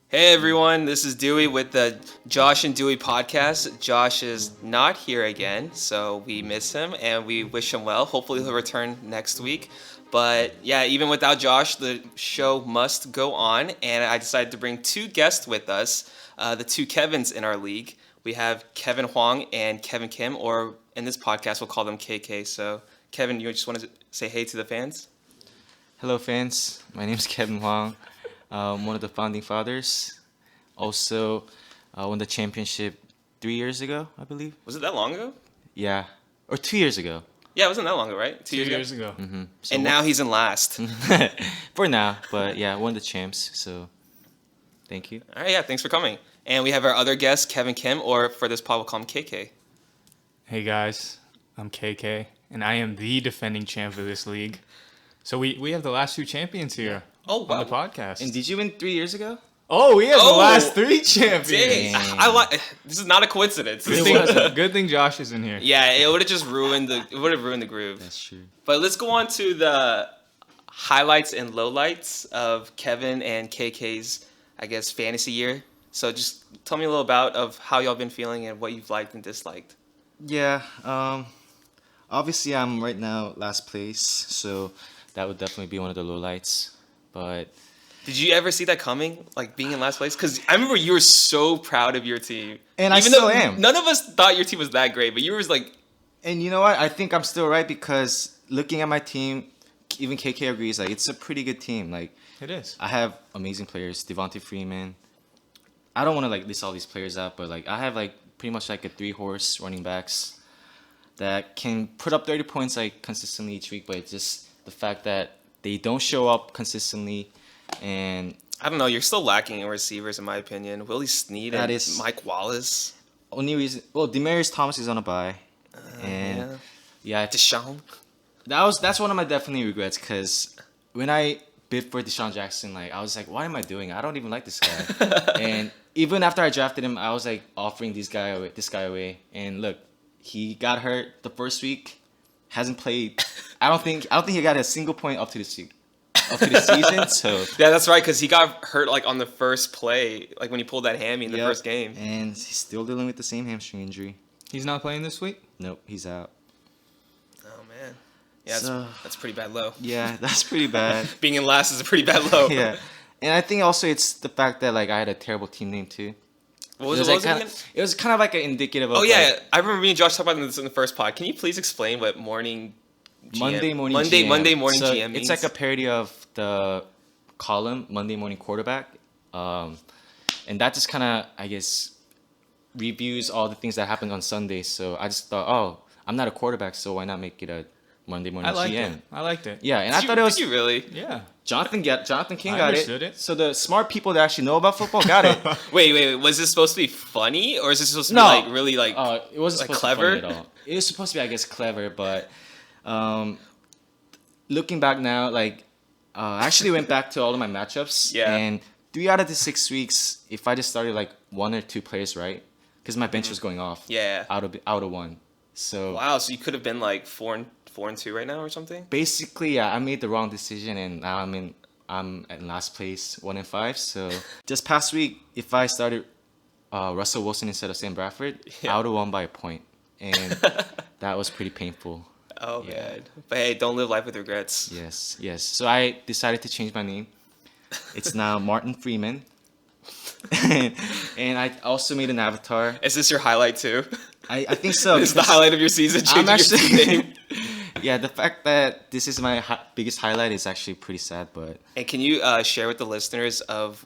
Hey everyone, this is Dewey with the Josh and Dewey podcast. Josh is not here again, so we miss him and we wish him well. Hopefully, he'll return next week. But yeah, even without Josh, the show must go on, and I decided to bring two guests with us, the two Kevins in our league. We have Kevin Hwang and Kevin Kim, or in this podcast, we'll call them KK. So, Kevin, you just want to say hey to the fans? Hello, fans. My name is Kevin Hwang. One of the founding fathers. Also, won the championship 3 years ago, I believe. Was it that long ago? Yeah, or 2 years ago. Yeah, it wasn't that long ago, right? 2 years ago. So And now he's in last. for now, but yeah, won the champs. So, thank you. All right, yeah, thanks for coming. And we have our other guest, Kevin Kim, or for this pod, we'll call him KK. Hey guys, I'm KK, and I am the defending champ of this league. So we have the last two champions here Oh, wow. on the podcast. And did you win 3 years ago? Oh, we have Oh, the last three champions. Dang, I like. This is not a coincidence. Good thing Josh is in here. Yeah, it would have just ruined the groove. That's true. But let's go on to the highlights and lowlights of Kevin and KK's, I guess, fantasy year. So just tell me a little about of how y'all been feeling and what you've liked and disliked. Yeah. Obviously, I'm right now last place, so that would definitely be one of the lowlights. But Did you ever see that coming, like being in last place? Because I remember you were so proud of your team, And I even still though am. None of us thought your team was that great, but you were like, And you know what? I think I'm still right because looking at my team, even KK agrees. Like, it's a pretty good team. Like, It is. I have amazing players. Devontae Freeman. I don't want to like list all these players out, but like I have like pretty much like a 3-horse running backs that can put up 30 points like consistently each week. But it's just the fact that they don't show up consistently, and I don't know. You're still lacking in receivers, in my opinion. Willie Snead That and is- Mike Wallace. only reason. Well, Demarius Thomas is on a bye, and yeah, Deshaun. that's one of my definitely regrets because when I bid for Deshaun Jackson, like I was like, what am I doing? I don't even like this guy. And even after I drafted him, I was like offering this guy away. And look, he got hurt the first week, hasn't played. I don't think he got a single point up to the season. So Yeah, that's right, because he got hurt like on the first play, like when he pulled that hammy in the Yep. first game. And he's still dealing with the same hamstring injury. He's not playing this week? Nope, he's out. Oh man, yeah, So- that's pretty bad low. Yeah, that's pretty bad. Being in last is a pretty bad low. Yeah. And I think also it's the fact that like I had a terrible team name too. What was It it? was, What like was it kinda, again? it was kind of like an indicative of Oh yeah, like, I remember me and Josh talking about this in the first pod. Can you please explain what morning GM Monday morning Monday GM. Monday morning So GM means? It's like a parody of the column Monday Morning Quarterback, and that just kind of I guess reviews all the things that happened on Sunday. So I just thought, oh, I'm not a quarterback, so why not make it a Monday morning I liked GM? it. I liked it. Yeah, and Did I you- thought it was Did you really? Yeah. Jonathan King I got understood it. So the smart people that actually know about football got it. Wait. Was this supposed to be funny, or is this supposed to No. be like really like? It wasn't like supposed clever? to be funny at all. It was supposed to be, I guess, clever, but looking back now, like I actually went back to all of my matchups, Yeah. and 3 out of the 6 weeks, if I just started like 1 or 2 players right, because my bench was going off, Yeah. out of 1. So Wow, so you could have been like 4-2 right now or something. basically, yeah, I made the wrong decision, and now I'm at last place, 1-5. So this past week, if I started Russell Wilson instead of Sam Bradford, Yeah. I would have won by a point, and that was pretty painful. Oh Yeah. man, but hey, don't live life with regrets. Yes. So I decided to change my name. It's now Martin Freeman, and I also made an avatar. Is this your highlight too? I think so. This is the because highlight of your season. I'm Changing your actually. team name. Yeah, the fact that this is my biggest highlight is actually pretty sad, but And can you share with the listeners of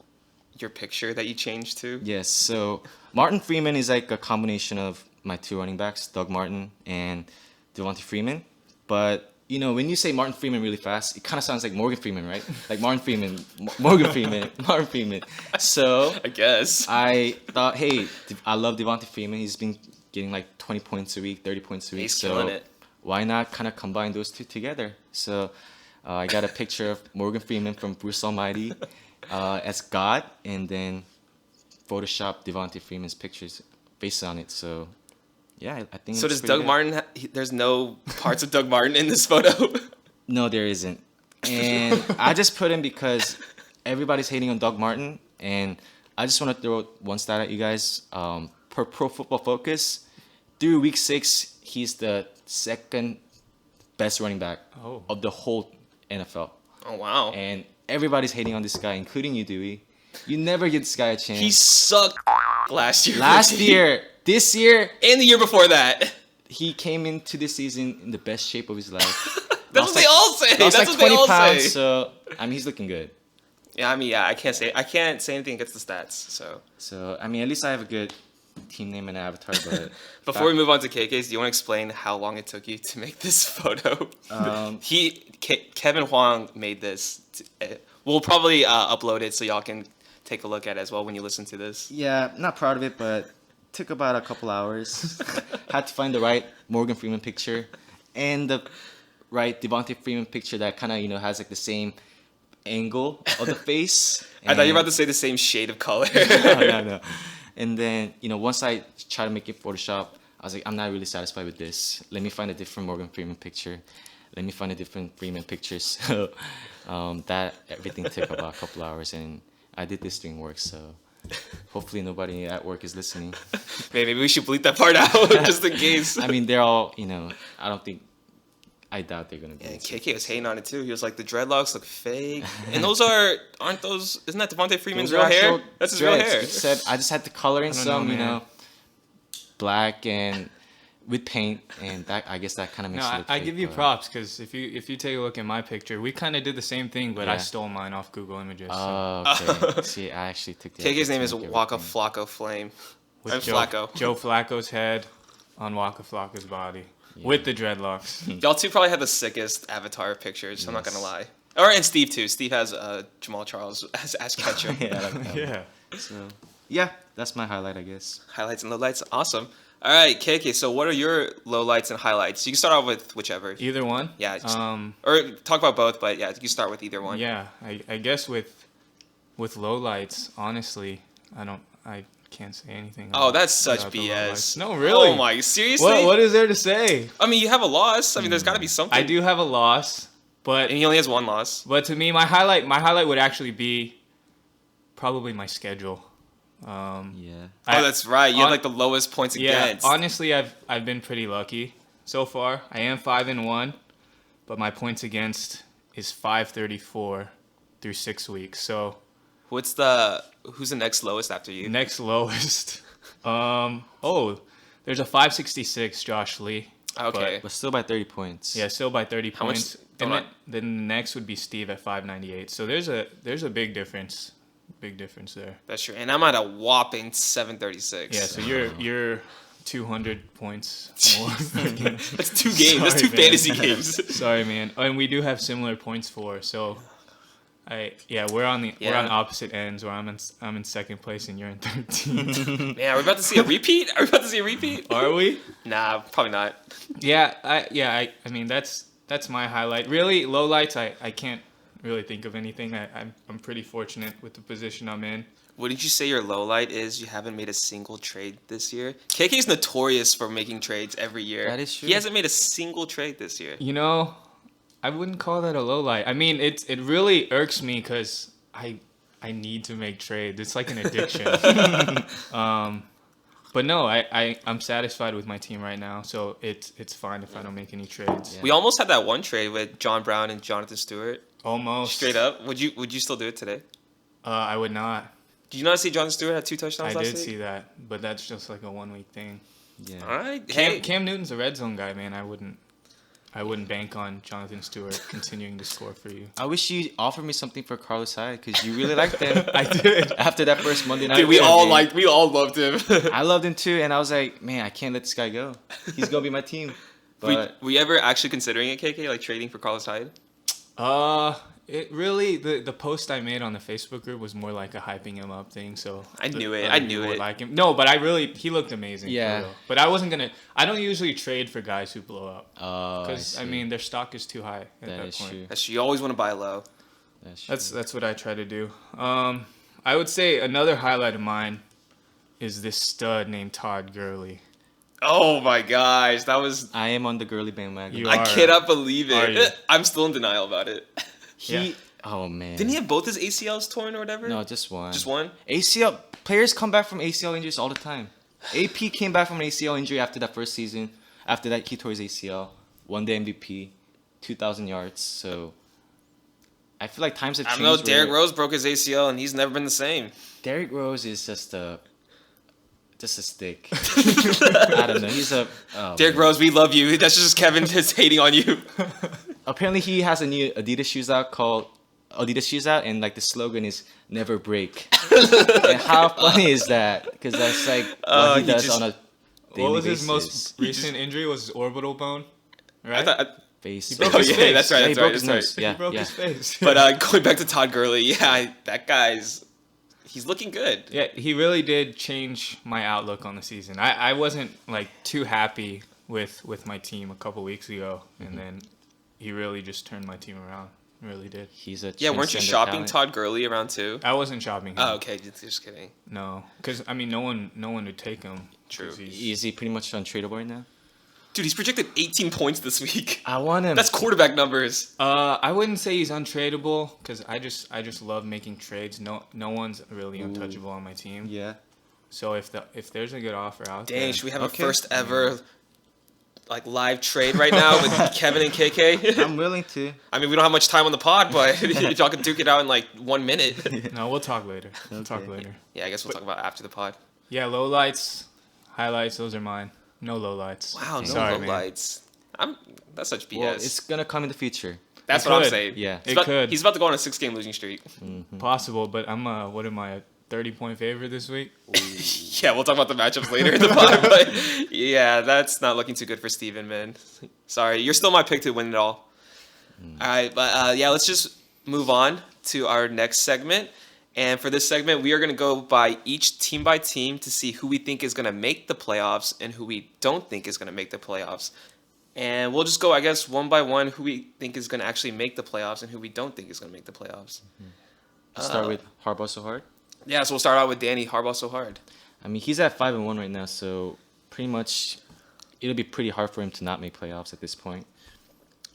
your picture that you changed to? yes. So Martin Freeman is like a combination of my 2 running backs, Doug Martin and Devontae Freeman. But you know, when you say Martin Freeman really fast, it kind of sounds like Morgan Freeman, right? Like Martin Freeman, Morgan Freeman, Martin Freeman. So I guess. I thought, hey, I love Devontae Freeman. He's been getting like 20 points a week, 30 points a week. He's so killing it. why not kind of combine those two together? So I got a picture of Morgan Freeman from Bruce Almighty as God, and then Photoshop Devontae Freeman's pictures based on it. So yeah, I think. So it's does pretty Doug good. Martin? There's no parts of Doug Martin in this photo. No, there isn't. And I just put him because everybody's hating on Doug Martin, and I just want to throw one stat at you guys. Per Pro Football Focus, through week 6, he's the second best running back of the whole NFL. Oh wow. And everybody's hating on this guy, including you, Dewey. You never give this guy a chance. He sucked last year. Last year, this year, and the year before that. he came into this season in the best shape of his life. That's what they all say. Lost That's like what they 20 all pounds, say. so I mean he's looking good. Yeah, I mean, yeah, I can't say anything against the stats. So I mean, at least I have a good team name and avatar. But Before we move on to KK's, do you want to explain how long it took you to make this photo? Kevin Hwang made this. We'll probably upload it so y'all can take a look at it as well when you listen to this. yeah, not proud of it, but took about a couple hours. Had to find the right Morgan Freeman picture and the right Devontae Freeman picture that kind of has like the same angle of the face. I thought you were about to say the same shade of color. No. And then once I try to make it Photoshop, I was like, I'm not really satisfied with this. Let me find a different Morgan Freeman picture. Let me find a different Freeman picture. So that everything took about a couple hours, and I did this during work. So hopefully nobody at work is listening. Maybe we should bleep that part out just in case. I mean, they're all I doubt they're gonna be. Yeah, KK was hating on it too. He was like, the dreadlocks look fake, and isn't that Devontae Freeman's Those real are hair? actual That's his real dreads. hair. It said I just had to color in I don't some, know, man. black and with paint, and I guess that kind of makes it No, look I fake, give you but- props because if you take a look at my picture, we kind of did the same thing, but I Yeah. stole mine off Google Images. So. Oh, okay. See, I actually took the. KK's effort name to is make Waka everything. Flocko Flame. With I'm Flacco. Joe Flacco's head on Waka Flocko's body with the dreadlocks. Y'all two probably have the sickest avatar pictures. I'm not gonna Yes. lie. And Steve too. Steve has Jamal Charles as Ash Ketchum. Yeah, I like that. Yeah. So yeah, that's my highlight, I guess. Highlights and lowlights. Awesome. All right, KK. So what are your lowlights and highlights? You can start off with whichever. Either one. Yeah. Or talk about both, but yeah, you can start with either one. Yeah, I guess with lowlights, honestly, I can't say anything. Oh, that's such about the BS. lowlights. No, really. Oh my, seriously? What is there to say? I mean, you have a loss. I mean, there's got to be something. I do have a loss, but And he only has one loss. to me, my highlight would actually be probably my schedule. Yeah. Oh, that's right. You had like the lowest points Yeah, against. honestly, I've been pretty lucky so far. I am 5-1, but my points against is 534 through 6 weeks. So Who's the next lowest after you? next lowest, there's a 566 Josh Lee. Okay. But still by 30 points. Yeah, still by 30 How much- points. hold And on. then the next would be Steve at 598. So there's a big difference. Big difference there. That's true. And I'm at a whopping 736. Yeah, so you're 200 points more. That's 2 games. That's 2 Sorry, man. fantasy games. Sorry, man. And we do have similar points for. So we're on opposite ends. Where I'm in second place and you're in 13th. Man, are we about to see a repeat? Are we about to see a repeat? Are we? Nah, probably not. Yeah, I mean that's my highlight. Really, lowlights I can't really think of anything. I'm pretty fortunate with the position I'm in. Wouldn't you say your low light is you haven't made a single trade this year? KK is notorious for making trades every year. That is true. He hasn't made a single trade this year. You know, I wouldn't call that a low light. I mean, it really irks me because I need to make trades. It's like an addiction. But no, I'm satisfied with my team right now, so it's fine if I don't make any trades. Yeah. We almost had that one trade with John Brown and Jonathan Stewart. Almost. Straight up. Would you still do it today? I would not. Did you not see Jonathan Stewart had 2 touchdowns I last did week? see that, but that's just like a 1 week thing. Yeah. All right. Hey. Cam Newton's a red zone guy, man. I wouldn't bank on Jonathan Stewart continuing to score for you. I wish you offered me something for Carlos Hyde because you really liked him. I did. After that first Monday night. Dude, we game. all loved him. I loved him too, and I was like, man, I can't let this guy go. He's gonna be my team. But were you ever actually considering it, KK, like trading for Carlos Hyde? It really the post I made on the Facebook group was more like a hyping him up thing. So I knew it. other I people knew would it. Like him. No, but he looked amazing. for Yeah. real. But I wasn't gonna. I don't usually trade for guys who blow up oh, because I mean their stock is too high at that that is point. true. That's true. You always want to buy low. That's what I try to do. I would say another highlight of mine is this stud named Todd Gurley. Oh my gosh, that was. I am on the girly bandwagon. You I are. cannot believe Are you? it. I'm still in denial about it. He Oh man. Didn't he have both his ACLs torn or whatever? No, just one. Just one? ACL players come back from ACL injuries all the time. AP came back from an ACL injury after that first season. After that, he tore his ACL, won the MVP, 2,000 yards. So I feel like times have I changed. don't know. Derrick Rose broke his ACL and he's never been the same. Derrick Rose is just a stick. I don't know. He's a Derrick Rose, we love you. That's just Kevin just hating on you. Apparently, he has a new Adidas shoes out called Adidas shoes out, and like the slogan is "Never break." And how funny is that? Because that's like what he does on a daily What was basis. his most recent injury? Was his orbital bone? Right? Face? He broke his yeah, face. that's right. Yeah, he That's broke right. his That's nose. right. Yeah, He broke yeah. his face. But going back to Todd Gurley, yeah, that guy's he's looking good. Yeah, he really did change my outlook on the season. I wasn't like too happy with my team a couple weeks ago, and then he really just turned my team around. Really did. He's a Yeah, weren't you transcendent shopping talent. Todd Gurley around too? I wasn't shopping him. Oh, okay, just kidding. No, because I mean, no one would take him. True. 'cause he's- Is he pretty much untradeable right now? Dude, he's projected 18 points this week. I want him. That's quarterback numbers. I wouldn't say he's untradeable because I just love making trades. No one's really untouchable on my team. Yeah. So if there's a good offer out there, Dang, should we have Okay. a first ever like live trade right now with Kevin and KK? I'm willing to. I mean, we don't have much time on the pod, but y'all can duke it out in like 1 minute. No, we'll talk later. We'll talk Okay. later. Yeah, I guess we'll talk about it after the pod. Yeah, lowlights, highlights, those are mine. No lowlights. Wow, no Sorry, low man. lights. That's such BS. Well, it's gonna come in the future. That's It what I'm could. saying. Yeah. He's It about, could. He's about to go on a 6-game losing streak. Possible, but I'm what am I, a 30-point favorite this week? Yeah, we'll talk about the matchups later in the pod, but yeah, that's not looking too good for Steven, man. Sorry, you're still my pick to win it all. All right, but yeah, let's just move on to our next segment. And for this segment, we are going to go by each team by team to see who we think is going to make the playoffs and who we don't think is going to make the playoffs. And we'll just go, I guess, one by one, who we think is going to actually make the playoffs and who we don't think is going to make the playoffs. Start with Harbaugh so hard. Yeah, so we'll start out with Danny. Harbaugh so hard. I mean, he's at 5-1 right now, so pretty much it'll be pretty hard for him to not make playoffs at this point.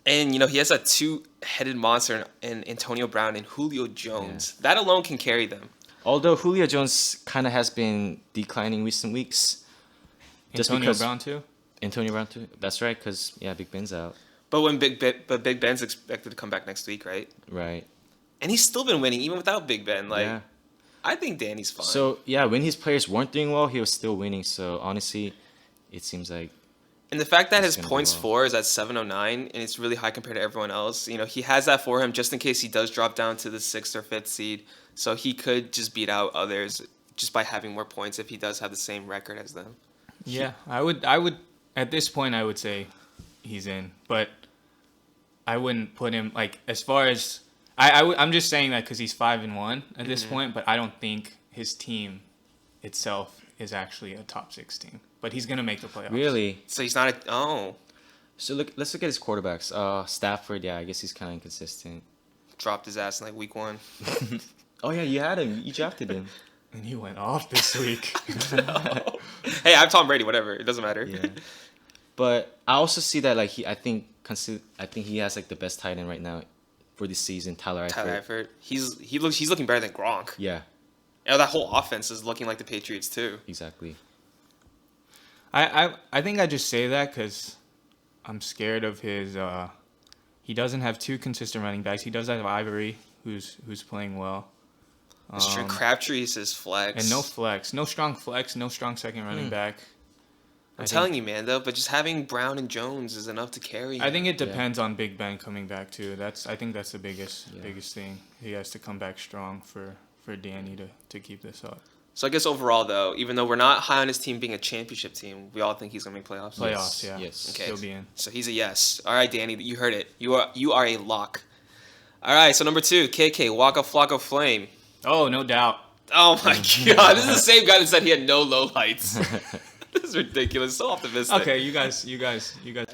And, you know, he has a two-headed monster in Antonio Brown and Julio Jones. That alone can carry them. Although Julio Jones kind of has been declining recent weeks. Just Antonio because Brown too? Antonio Brown too. That's right, because yeah, Big Ben's out. But Big Ben's expected to come back next week, right? Right. And he's still been winning even without Big Ben. Like, Yeah. I think Danny's fine. So yeah, when his players weren't doing well, he was still winning. So honestly, it seems like and the fact that He's his gonna do points well. for is at 709, and it's really high compared to everyone else. You know, he has that for him just in case he does drop down to the 6th or 5th seed. So he could just beat out others just by having more points if he does have the same record as them. Yeah, I would at this point I would say he's in, but I wouldn't put him like as far as I'm just saying that because he's 5-1 at this point, but I don't think his team itself is actually a top 6 team. But he's gonna make the playoffs. really. So he's not So let's look at his quarterbacks. Stafford, yeah, I guess he's kind of inconsistent. dropped his ass in like week 1. Oh yeah, you had him. You drafted him. And he went off this week. Hey, I have Tom Brady, whatever. It doesn't matter. Yeah. But I also see that like I think he has like the best tight end right now for this season, Tyler Eifert. Tyler Eifert. He's looking better than Gronk. Yeah, You know, that whole offense is looking like the Patriots too. exactly. I think I just say that because I'm scared of his. He doesn't have 2 consistent running backs. He does have Ivory, who's playing well. It's true. Crabtree is his flex. And no flex, no strong flex, no strong second running back. I'm telling you, man, though, but just having Brown and Jones is enough to carry. I think it depends on Big Ben coming back too. I think that's the biggest thing. He has to come back strong for Danny to keep this up. So I guess overall, though, even though we're not high on his team being a championship team, we all think he's gonna make playoffs. Playoffs, yeah. Yes. Okay. He'll be in. So he's a yes. All right, Danny, you heard it. You are a lock. All right. So number 2, KK, Waka Flocka Flame. Oh, no doubt. Oh my God, this is the same guy that said he had no lowlights. This is ridiculous. So optimistic. Okay, you guys.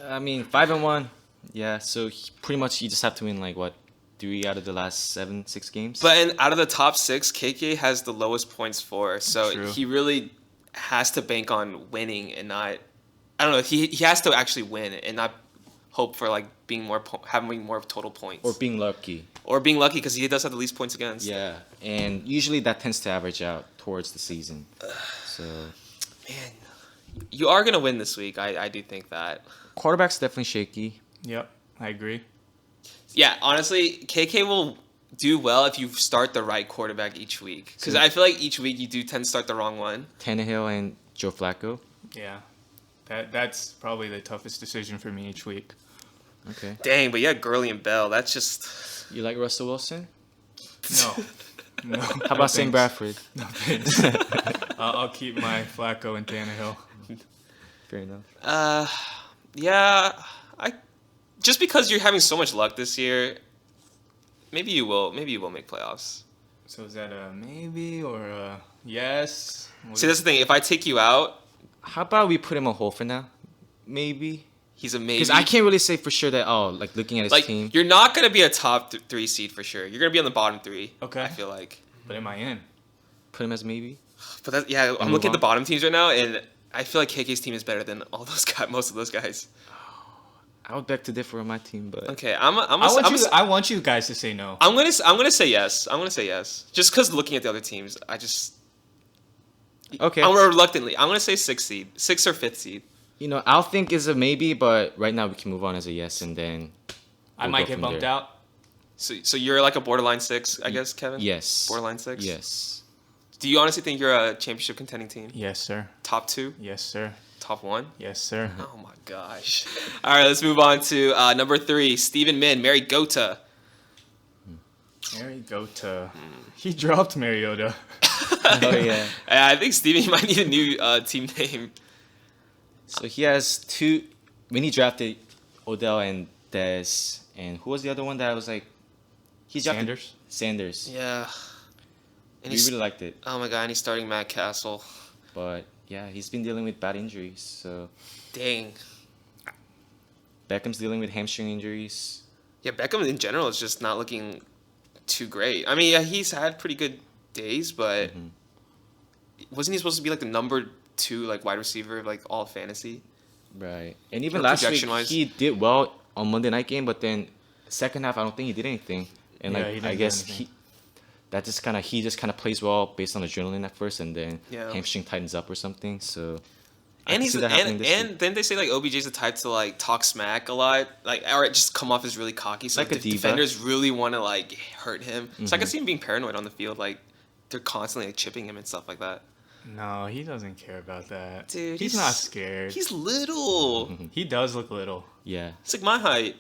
I mean, 5-1. Yeah, so pretty much you just have to win like what 3 out of the last 6 games. But out of the top 6, KK has the lowest points for. So True. he really has to bank on winning and not. I don't know. He has to actually win and not hope for like having more total points Or being lucky. because he does have the least points against. Yeah, and usually that tends to average out towards the season. So Man, you are gonna win this week. I do think that. quarterback's definitely shaky. Yep, I agree. Yeah, honestly, KK will do well if you start the right quarterback each week. Because I feel like each week you do tend to start the wrong one. Tannehill and Joe Flacco. Yeah, that's probably the toughest decision for me each week. Okay. Dang, but yeah, Gurley and Bell. That's just. You like Russell Wilson? No. How about Sam Bradford? No thanks. I'll keep my Flacco and Tannehill. Fair enough. Yeah, just because you're having so much luck this year, maybe you will make playoffs. So is that a maybe or a yes? See, that's the thing. If I take you out, How about we put him on hold for now? Maybe. he's a maybe. Because I can't really say for sure that, like looking at his like team. you're not gonna be a top 3 seed for sure. You're gonna be on the bottom 3. Okay. I feel like. But am I in? Put him as maybe. But that's, yeah, I'm move looking at on. the bottom teams right now, and I feel like KK's team is better than all those guys, most of those guys. I would beg to differ on my team, but Okay, I want you guys to say no. I'm gonna say yes. I'm gonna say yes. Just because looking at the other teams, okay. I'm reluctantly. I'm gonna say 6th or 5th seed. I'll think is a maybe, but right now we can move on as a yes, and then I we'll might go get from bumped there. out. So you're like a borderline 6, I guess, Kevin. Yes. Borderline 6. Yes. Do you honestly think you're a championship contending team? Yes, sir. Top 2, Yes, sir. top 1. Yes, sir. Oh my gosh! All right, let's move on to number 3. Stephen Min, Mary Gota. Mariota. He dropped Mariota. Oh yeah. I think Steven, you might need a new team name. So he has 2. When he drafted Odell and Dez, and who was the other one that I was like? He drafted Sanders. Yeah. And We he's, really liked it, oh my god, and he's starting Matt Castle. but yeah, he's been dealing with bad injuries. So Dang. Beckham's dealing with hamstring injuries. Yeah, Beckham in general is just not looking too great. I mean, yeah, he's had pretty good days, but wasn't he supposed to be like the number 2 like wide receiver of like all fantasy? Right. And even Or last week, projection-wise. he did well on Monday night game, but then second half, I don't think he did anything. And Yeah, he like didn't I do guess anything. he just kind of plays well based on adrenaline at first, and then Yeah. hamstring tightens up or something. So I And can he's see that happening and this week. and then they say like OBJ's the type to like talk smack a lot, like or just come off as really cocky. So Like a diva. defenders really want to like hurt him. So I can see him being paranoid on the field, like they're constantly like chipping him and stuff like that. No, he doesn't care about that. Dude, he's not scared. He's little. He does look little. Yeah. It's like my height.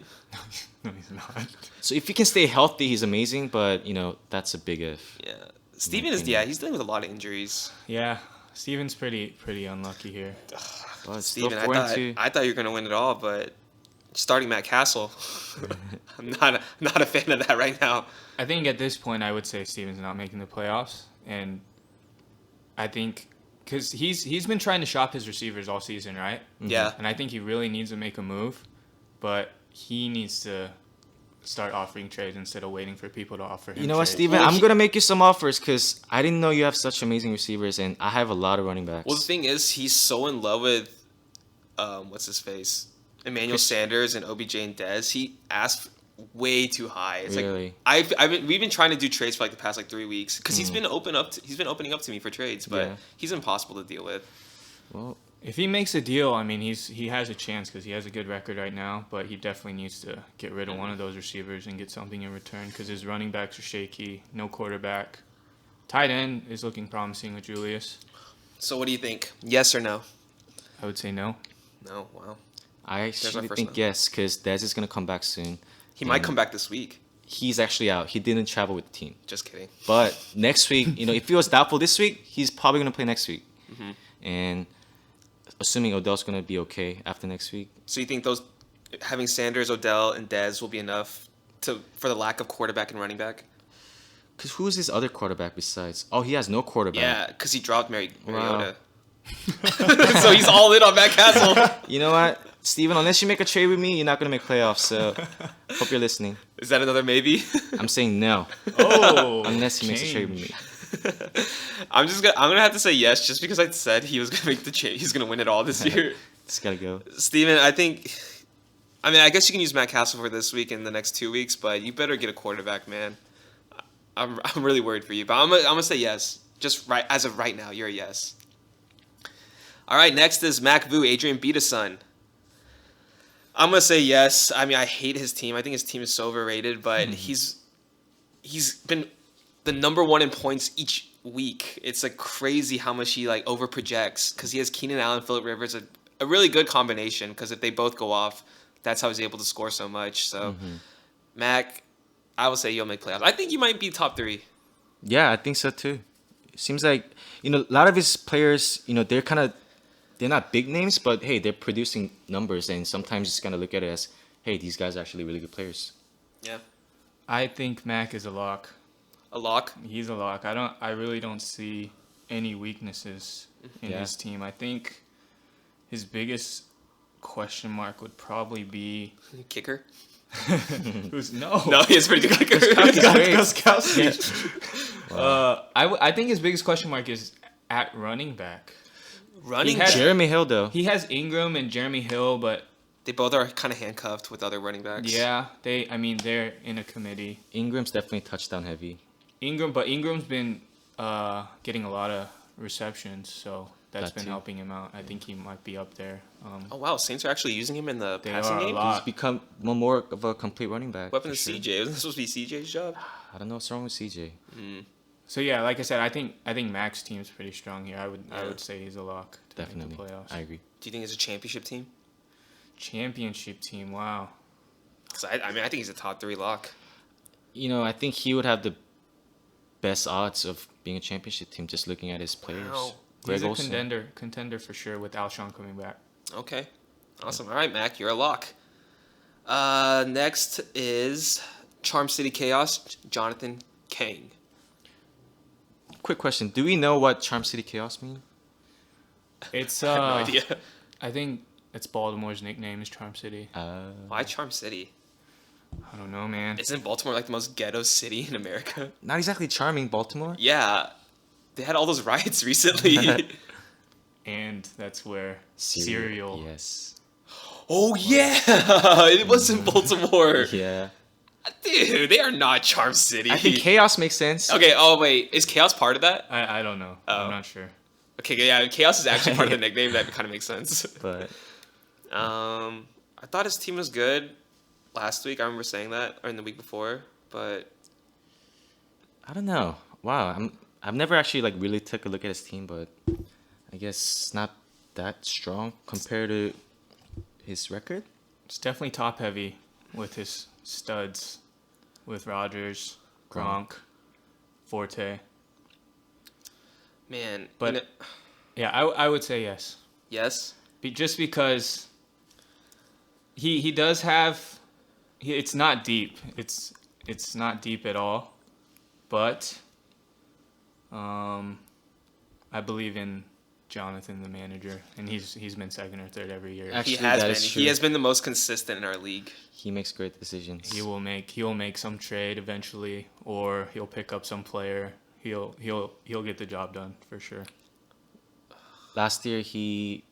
No, he's not. So if he can stay healthy, he's amazing. But that's a big if. Yeah, Steven is opinion. he's dealing with a lot of injuries. Yeah, Steven's pretty unlucky here. But it's Steven, still 4-2. I thought you were gonna win it all, but starting Matt Castle, I'm not a fan of that right now. I think at this point I would say Steven's not making the playoffs, and I think because he's been trying to shop his receivers all season, right? Yeah. And I think he really needs to make a move, but he needs to start offering trades instead of waiting for people to offer him. You know what, trades. Steven? Well, I'm gonna make you some offers because I didn't know you have such amazing receivers, and I have a lot of running backs. Well, the thing is, he's so in love with, what's his face, Emmanuel Sanders and OBJ and Dez. He asked way too high. It's Really? like we've been trying to do trades for like the past like 3 weeks because he's been opening up to me for trades, but Yeah. he's impossible to deal with. Well, If he makes a deal, I mean, he has a chance because he has a good record right now, but he definitely needs to get rid of one of those receivers and get something in return because his running backs are shaky, no quarterback. Tight end is looking promising with Julius. So what do you think? Yes or no? I would say no. No. Wow. I our actually first think no. yes because Dez is gonna come back soon. He might come back this week. He's actually out. He didn't travel with the team. Just kidding. But next week, if he was doubtful this week, he's probably gonna play next week. And assuming Odell's gonna be okay after next week. So you think those having Sanders, Odell, and Dez will be enough for the lack of quarterback and running back? Cause who's his other quarterback besides? Oh, he has no quarterback. Yeah, because he dropped Mariota. Wow. So he's all in on Matt Castle. You know what, Steven? Unless you make a trade with me, you're not gonna make playoffs. So hope you're listening. Is that another maybe? I'm saying no. Oh, Unless he makes a trade with me. I'm gonna have to say yes just because I said he was gonna make the change. He's gonna win it all this year. Just gotta go. Steven, I think I mean, I guess you can use Matt Castle for this week and the next 2 weeks, but you better get a quarterback, man. I'm really worried for you, but I'm gonna say yes. Just right as of right now, you're a yes. All right, next is Mac Vu, Adrian Peterson. I'm gonna say yes. I mean, I hate his team. I think his team is so overrated, but he's been the number one in points each week. It's like crazy how much he like over projects because he has Keenan Allen, Phillip Rivers, a really good combination. Because if they both go off, that's how he's able to score so much. So, Mac, I will say you'll make playoffs. I think you might be top 3. Yeah, I think so too. It seems like a lot of his players, they're not big names, but hey, they're producing numbers, and sometimes you just gotta look at it as, hey, these guys are actually really good players. Yeah, I think Mac is a lock. a lock. He's a lock. I really don't see any weaknesses in his team. I think his biggest question mark would probably be Kicker. who's No, he has pretty good kicker. I think his biggest question mark is at running back. Running He has- back. Jeremy Hill, though. He has Ingram and Jeremy Hill, but They both are kind of handcuffed with other running backs. yeah, they're in a committee. Ingram's definitely touchdown heavy. Ingram's been getting a lot of receptions, so that's That been too. helping him out. I think he might be up there. Oh wow, Saints are actually using him in the They passing are a game. lot. He's become more of a complete running back. Weapon for to sure. CJ. Wasn't this supposed to be CJ's job? I don't know what's wrong with CJ. So yeah, like I said, I think Mac's team's pretty strong here. I Yeah. would say he's a lock to Definitely, make the playoffs. I agree. Do you think it's a championship team? Championship team, wow. Because I mean, I think he's a top 3 lock. I think he would have the best odds of being a championship team just looking at his players. Wow. Greg He's a Olsen. contender for sure with Alshon coming back. Okay, awesome. All right, Mac, you're a lock. Next is Charm City Chaos, Jonathan Kang. Quick question: do we know what Charm City Chaos mean? It's I have no idea. I think it's Baltimore's nickname is Charm City. Why Charm City? I don't know, man. Isn't Baltimore like the most ghetto city in America? Not exactly charming, Baltimore. Yeah, they had all those riots recently. And that's where cereal. Yes. Oh yeah, it was in Baltimore. Yeah. Dude, they are not Charm City. I think Chaos makes sense. Okay. Oh wait, is Chaos part of that? I don't know. Oh. I'm not sure. Okay, yeah, Chaos is actually part of the nickname. That kind of makes sense. But I thought his team was good last week. I remember saying that, or in the week before. But I don't know. Wow, I've never actually like really took a look at his team, but I guess it's not that strong compared to his record. It's definitely top heavy with his studs, with Rodgers, Gronk, Forte. man, But- Yeah, I would say yes. yes. Just because he does have, it's not deep. It's not deep at all, but I believe in Jonathan, the manager, and he's been second or third every year. Actually, He has that been. is He true. has been the most consistent in our league. He makes great decisions. He'll make some trade eventually, or he'll pick up some player. He'll get the job done for sure. Last year, he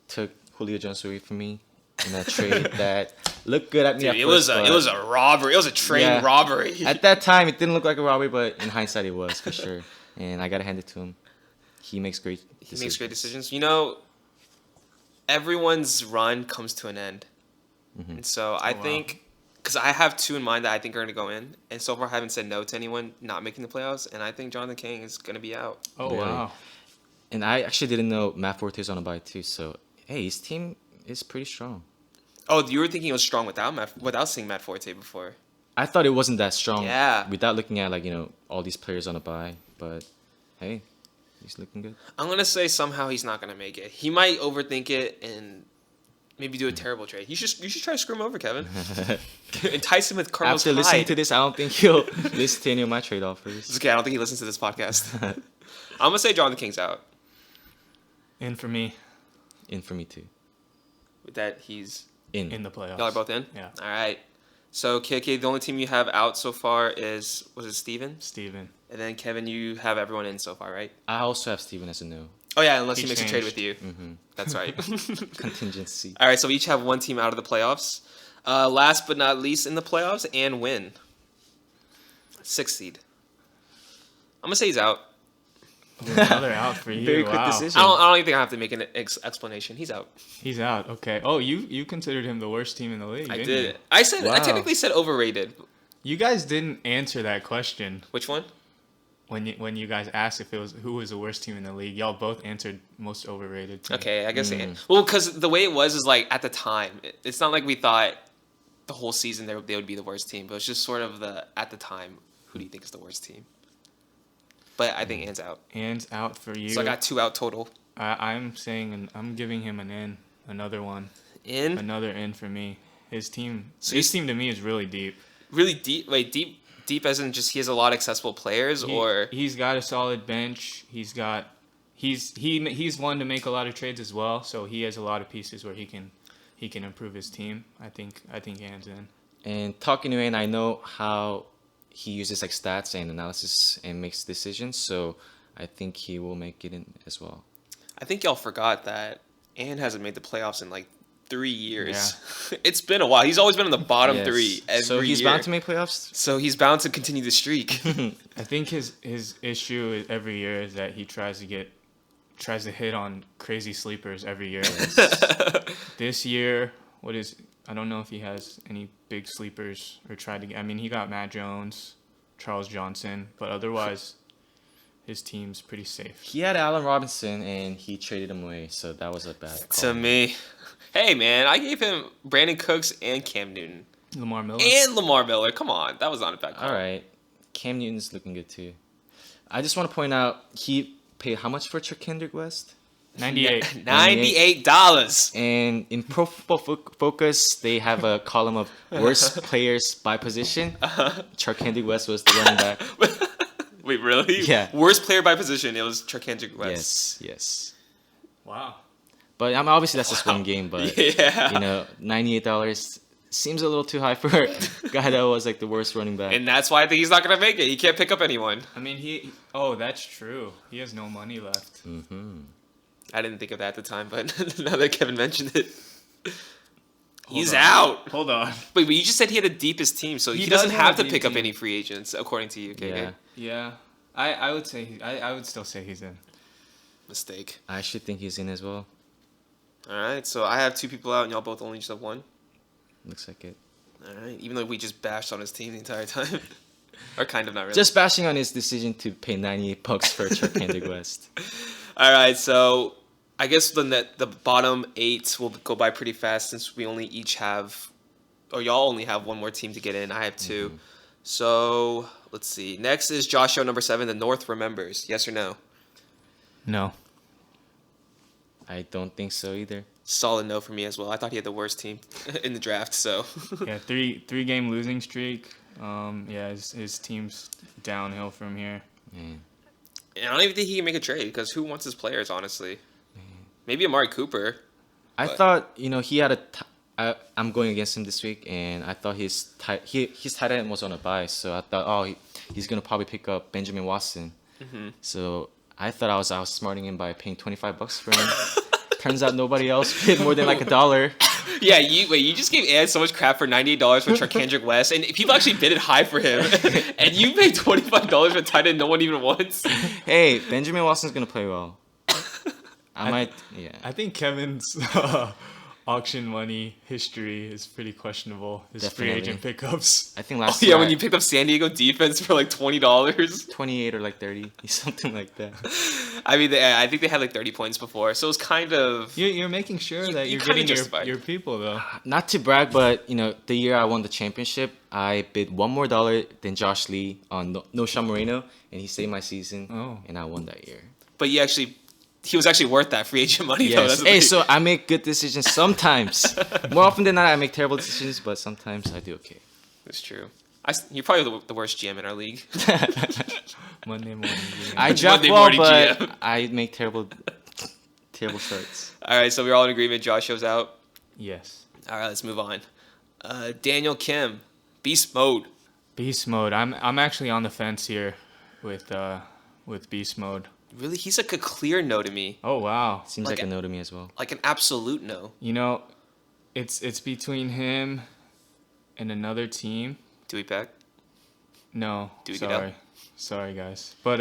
took Julio Jones away from me in a trade that looked good at me. Dude, at it first, was a robbery. It was a train Yeah. robbery. At that time, it didn't look like a robbery, but in hindsight, it was for sure. And I gotta hand it to him. He makes great. He makes great decisions. You know, everyone's run comes to an end, and so I wow. think because I have 2 in mind that I think are going to go in, and so far I haven't said no to anyone not making the playoffs, and I think Jonathan King is going to be out. Oh Really? wow! And I actually didn't know Matt Forte's on a bye too. So hey, his team is pretty strong. Oh, you were thinking it was strong without seeing Matt Forte before. I thought it wasn't that strong. Yeah. Without looking at all these players on a bye, but hey, he's looking good. I'm going to say somehow he's not going to make it. He might overthink it and maybe do a terrible trade. You should try to screw him over, Kevin. Entice him with Carlos After listening Hyde. to this, I don't think he'll listen to any of my trade offers. It's okay. I don't think he listens to this podcast. I'm going to say Jonathan King's out. In for me In for me too. With that, he's... in the playoffs. Y'all are both in? Yeah. All right. So, KK, the only team you have out so far was it Steven? Steven. And then, Kevin, you have everyone in so far, right? I also have Steven as a no. Oh, yeah, unless he He makes a trade changed. with you. That's right. Contingency. All right, so we each have one team out of the playoffs. Last but not least in the playoffs, and win. 6th seed. I'm gonna say he's out. Another out for you. Very quick Wow. decision. I don't even think I have to make an explanation. He's out. He's out. Okay. Oh, you considered him the worst team in the league. I didn't did. You? I said I Wow. technically said overrated. You guys didn't answer that question Which one? when you guys asked if it was who was the worst team in the league. Y'all both answered most overrated. Team. Okay, I guess. Well, because the way it was is like at the time. It's not like we thought the whole season they would be the worst team, but it's just sort of the at the time. Who do you think is the worst team? But I think Ann's out. Ann's out for you. So I got 2 out total. I'm saying I'm giving him an in. Another one. In Another in for me. His team. So His team to me is really deep. really deep. Wait, deep as in just he has a lot of accessible players, or He's got a solid bench. He's one to make a lot of trades as well. So he has a lot of pieces where he can improve his team. I think Ann's in. And talking to Wayne, I know how he uses like stats and analysis and makes decisions. So I think he will make it in as well. I think y'all forgot that Ann hasn't made the playoffs in like 3 years. It's been a while. He's always been in the bottom Yes. 3 every So he's year. bound to make playoffs. So he's bound to continue the streak. I think his issue every year is that he tries to hit on crazy sleepers every year. This year, I don't know if he has any big sleepers or tried to get. I mean, he got Matt Jones, Charles Johnson, but otherwise, his team's pretty safe. He had Allen Robinson and he traded him away, so that was a bad call. To me, hey man, I gave him Brandon Cooks and Cam Newton Lamar Miller. and Lamar Miller. Come on, that was not a bad call. All right, Cam Newton's looking good too. I just want to point out he paid how much for Kendrick West? 98. $98. And in Pro Football Focus, they have a column of worst players by position. Kendrick West was the running back. Wait, really? Yeah. Worst player by position. It was Kendrick West. Yes. Wow. But obviously that's just one game. But Yeah. $98 seems a little too high for a guy that was like the worst running back. And that's why I think he's not gonna make it. He can't pick up anyone. I mean, Oh, that's true. He has no money left. I didn't think of that at the time, but now that Kevin mentioned it, he's on. out. Hold on. Wait, but you just said he had a deepest team, so he He doesn't does have have a to deep pick up team. any free agents, according to you. KK. Yeah. Yeah. I would say I would still say he's in. Mistake. I should think he's in as well. All right, so I have 2 people out, and y'all both only just have 1. Looks like it. All right, even though we just bashed on his team the entire time, or kind of not really. Just bashing on his decision to pay $98 for Kendrick West. All right, so I guess the bottom 8 will go by pretty fast since we only each have, or y'all only have 1 more team to get in. I have 2. So let's see. Next is Josh show number 7. The North remembers. Yes or no? No. I don't think so either. Solid no for me as well. I thought he had the worst team in the draft. So Yeah, three game losing streak. Yeah, his team's downhill from here. Man. and I don't even think he can make a trade because who wants his players? Honestly, maybe Amari Cooper. I But- thought, he had I'm going against him this week, and I thought his tight end was on a bye, so I thought, he's gonna probably pick up Benjamin Watson. So I thought I was outsmarting him by paying $25 for him. Turns out nobody else paid more than like $1. Yeah, you just gave Ed so much crap for $98 for Kendrick West, and people actually bid it high for him, and you paid $25 for a tight end no one even wants. Hey, Benjamin Watson's gonna play well. I think Kevin's auction money history is pretty questionable. His free Definitely. agent pickups. I think Oh, last yeah, year when you picked up San Diego defense for like $20. 28 or like 30, something like that. I mean, I think they had like 30 points before, so it was kind of. You're making sure that you you're kinda getting justified. your people though. Not to brag, but the year I won the championship, I bid $1 more than Josh Lee on No Sean Moreno, and he saved my season, Oh. and I won that year. But he was actually worth that free agent money, though. Yes. That's the Hey, thing. so I make good decisions sometimes. More often than not, I make terrible decisions, but sometimes I do okay. That's true. You're probably the worst GM in our league. Monday morning. game. I draft Monday well, morning but GM. I make terrible starts. All right, so we're all in agreement. Josh shows out. Yes. All right, let's move on. Daniel Kim, beast mode. Beast mode. I'm actually on the fence here with beast mode. Really, he's like a clear no to me, Oh wow. Seems Like like a no to me as well. like an absolute no. It's between him in another team. Dewey Peck. No, Dewey Goodell. sorry guys. But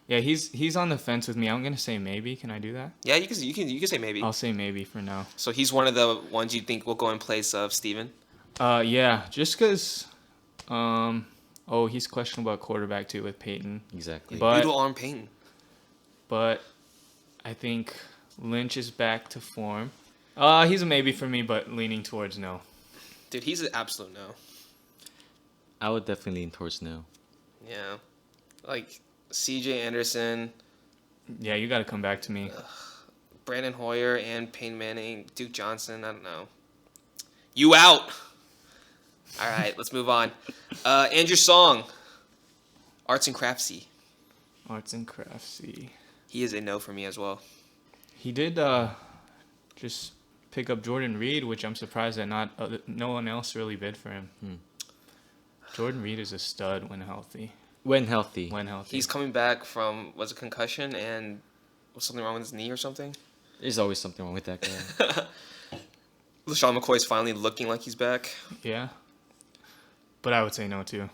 yeah, he's on the fence with me. I'm gonna say maybe. Can I do that? Yeah, you can say maybe. I'll say maybe for now. So he's one of the ones you think will go in place of Steven? Yeah, just because. He's questionable at quarterback too with Peyton. Exactly. But Noodle arm Payton. but I think Lynch is back to form. He's a maybe for me, but leaning towards no. Dude, he's an absolute no. I would definitely lean towards no. Yeah. Like, CJ Anderson, Yeah, you got to come back to me. Brandon Hoyer, and Payne Manning, Duke Johnson, I don't know. You out! All right, let's move on. Andrew Song, Arts and Craftsy. Arts and craftsy. He is a no for me as well. He did just pick up Jordan Reed, which I'm surprised that no one else really bid for him. Jordan Reed is a stud when healthy. When healthy. He's coming back from, was a concussion, and was something wrong with his knee or something? There's always something wrong with that guy. LaShawn McCoy's finally looking like he's back. Yeah. But I would say no too.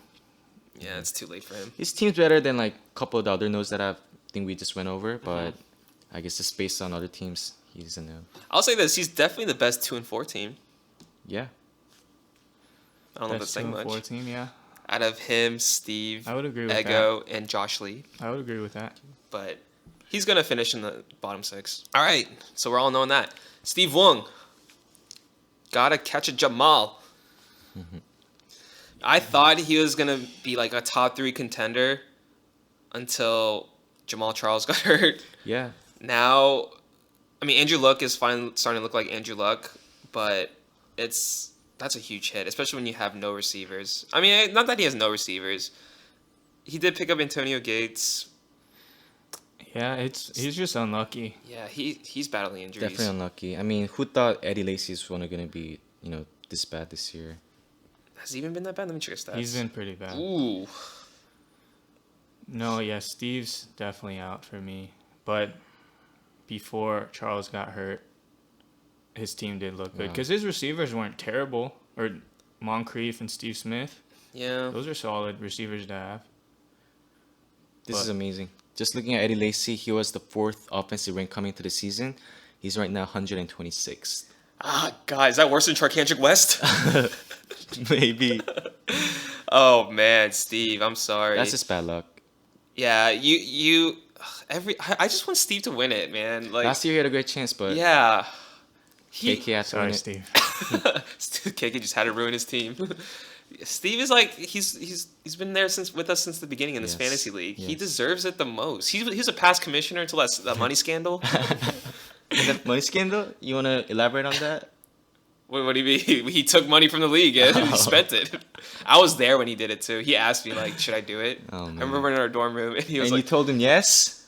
Yeah, it's too late for him. His team's better than like a couple of the other no's that I think we just went over, but I guess just based on other teams, he's a no. I'll say this: he's definitely the best 2-4 team. Yeah. I don't know if that's saying much. 2-4 team, yeah. Out of him, Steve, I would agree with Ego, and Josh Lee. I would agree with that. But he's gonna finish in the bottom 6. All right, so we're all knowing that. Steve Wong, gotta catch a Jamal. I thought he was gonna be like a top 3 contender until Jamal Charles got hurt. Yeah. Now, I mean, Andrew Luck is finally starting to look like Andrew Luck, but that's a huge hit, especially when you have no receivers. I mean, not that he has no receivers. He did pick up Antonio Gates. Yeah, he's just unlucky. Yeah, he's battling injuries. Definitely unlucky. I mean, who thought Eddie Lacy's one going to be, this bad this year? Has he even been that bad? Let me check his stats. He's been pretty bad. Ooh. No, yeah, Steve's definitely out for me. But before Charles got hurt, his team did look good. Because his receivers weren't terrible. Or Moncrief and Steve Smith. Yeah. Those are solid receivers to have. This is amazing. Just looking at Eddie Lacy, he was the 4th offensive rank coming to the season. He's right now 126th. Ah, God, is that worse than Charkantrick West? Maybe. Oh, man, Steve, I'm sorry. That's just bad luck. Yeah, I just want Steve to win it, man. Like, last year he had a great chance, but yeah. KK had to win it. Steve. KK just had to ruin his team. Steve is like he's been there with us since the beginning in this fantasy league. He deserves it the most. He was a past commissioner until that money scandal. Money scandal? You want to elaborate on that? What do you mean? He took money from the league and he spent it. I was there when he did it too. He asked me like, should I do it? Oh, man. I remember in our dorm room and he was and like, you told him yes?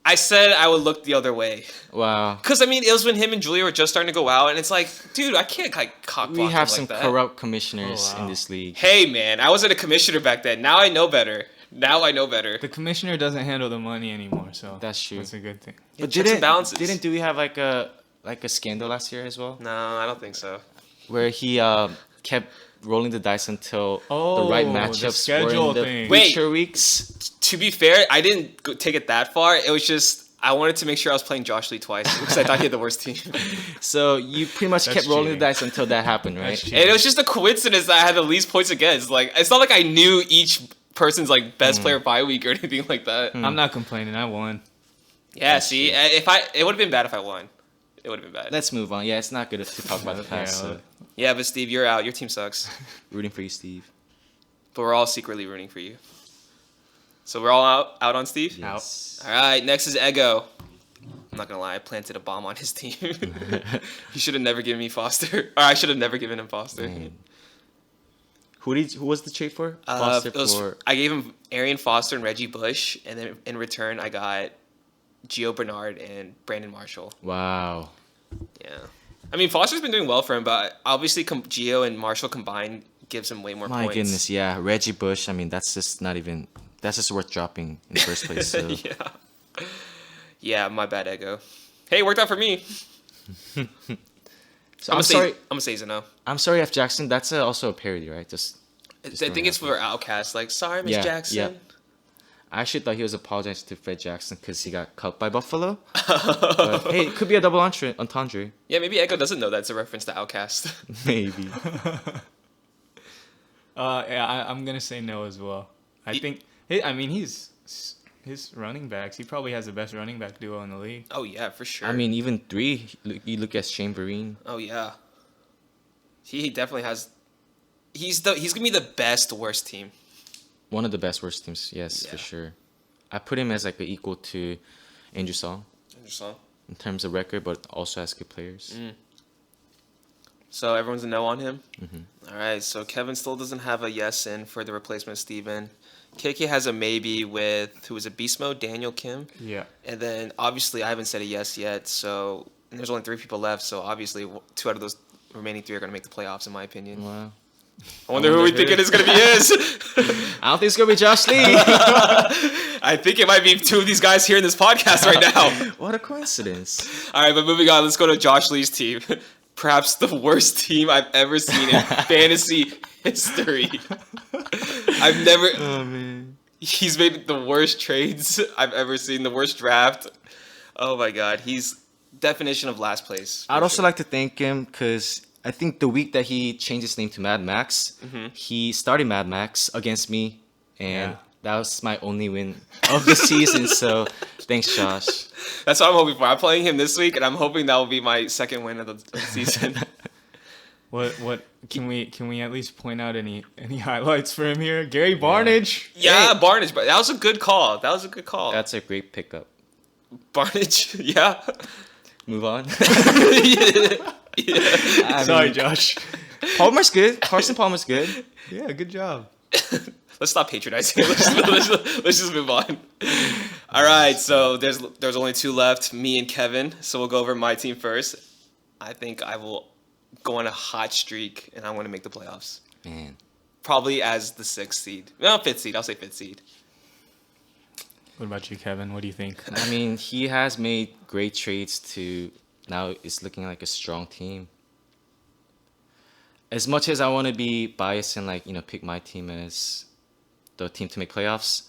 I said I would look the other way. Wow. Because, I mean, it was when him and Julia were just starting to go out, and it's like, dude, I can't, like, cock block We have him some like that. corrupt commissioners Oh, wow. in this league. Hey, man, I wasn't a commissioner back then. Now I know better. The commissioner doesn't handle the money anymore, so That's true. That's a good thing. But checks and balances. Didn't Dewey have like a scandal last year as well? No, I don't think so. Where he kept rolling the dice until the Oh, right the matchups schedule were in the thing. future weeks. To be fair, I didn't take it that far. It was just, I wanted to make sure I was playing Josh Lee twice because I thought he had the worst team. So you pretty much That's kept rolling cheating. the dice until that happened, right? That's cheating. And it was just a coincidence that I had the least points against. Like, it's not like I knew each person's, like, best player bye week or anything like that. I'm not complaining. I won. Yeah, see, it would have been bad if I won. It would have been bad. Let's move on. Yeah, it's not good to talk about the past. Yeah, So. Yeah, but Steve, you're out. Your team sucks. Rooting for you, Steve. But we're all secretly rooting for you. So we're all out on Steve? Yes. All right, next is Ego. I'm not going to lie. I planted a bomb on his team. He should have never given me Foster. Or I should have never given him Foster. Man. Who was the trade for? Foster I gave him Arian Foster and Reggie Bush. And then in return, I got Gio Bernard and Brandon Marshall. Wow. Yeah. I mean, Foster's been doing well for him, but obviously Gio and Marshall combined gives him way more My points. goodness, yeah. Reggie Bush, I mean, that's just worth dropping in the first place. So. Yeah, my bad, Ego. Hey, it worked out for me. So I'm I'm sorry. gonna say he's a no. I'm sorry, F Jackson. That's also a parody, right? I throwing think it's out for Outcast. Like, sorry, Miss Yeah, Jackson. yeah. I actually thought he was apologizing to Fred Jackson because he got cut by Buffalo. But hey, it could be a double entendre. Yeah, maybe Echo doesn't know that's a reference to Outcast. Maybe. Yeah, I'm gonna say no as well. I think. I mean, he's his running backs. He probably has the best running back duo in the league. Oh yeah, for sure. I mean, even 3. You look at Chamberlain. Oh yeah. He definitely has. He's gonna be the best worst team. One of the best worst teams, yes, Yeah. for sure. I put him as like an equal to Andrew Song Interesting. in terms of record, but also has good players. So everyone's a no on him. Mm-hmm. All right. So Kevin still doesn't have a yes in for the replacement of Steven. KK has a maybe with who is a beast mode, Daniel Kim. Yeah. And then obviously I haven't said a yes yet. So and there's only 3 people left. So obviously 2 out of those remaining 3 are gonna make the playoffs in my opinion. Wow. I wonder who we think it is gonna be. I don't think it's gonna be Josh Lee. I think it might be 2 of these guys here in this podcast right now. What a coincidence. All right, but moving on, let's go to Josh Lee's team. Perhaps the worst team I've ever seen in fantasy history. I've never. Oh man. He's made the worst trades I've ever seen, the worst draft. Oh my god, he's definition of last place. I'd also like to thank him because I think the week that he changed his name to Mad Max, he started Mad Max against me, and Yeah. that was my only win of the season. So thanks, Josh. That's what I'm hoping for. I'm playing him this week, and I'm hoping that will be my second win of the season. What can we at least point out any highlights for him here? Gary Barnage. Yeah, Barnage, but that was a good call. That was a good call. That's a great pickup. Barnage, yeah. Move on. Yeah. Sorry, Josh. Palmer's good. Carson Palmer's good. Yeah, good job. Let's stop patronizing. Let's just move on. All right, so there's only 2 left, me and Kevin. So we'll go over my team first. I think I will go on a hot streak, and I want to make the playoffs. Man. Probably as the 6th seed. No, 5th seed. I'll say 5th seed. What about you, Kevin? What do you think? I mean, he has made great trades to now it's looking like a strong team. As much as I want to be biased and like, pick my team as the team to make playoffs,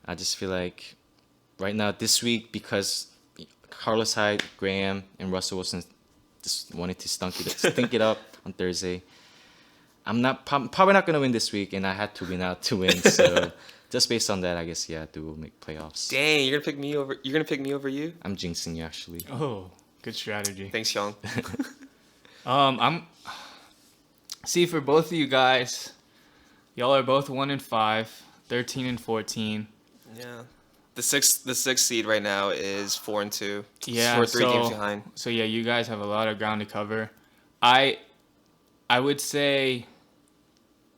I just feel like right now this week because Carlos Hyde, Graham, and Russell Wilson just wanted to stink it up on Thursday. I'm probably not gonna win this week, and I had to win out to win. So just based on that, I guess I do make playoffs. Dang, you're gonna pick me over. You're gonna pick me over you. I'm jinxing you actually. Oh, good strategy. Thanks, Hyung. See, for both of you guys, y'all are both 1-5, 13-14. Yeah. The sixth seed right now is 4-2. Yeah, We're 3 games behind. So yeah, you guys have a lot of ground to cover. I would say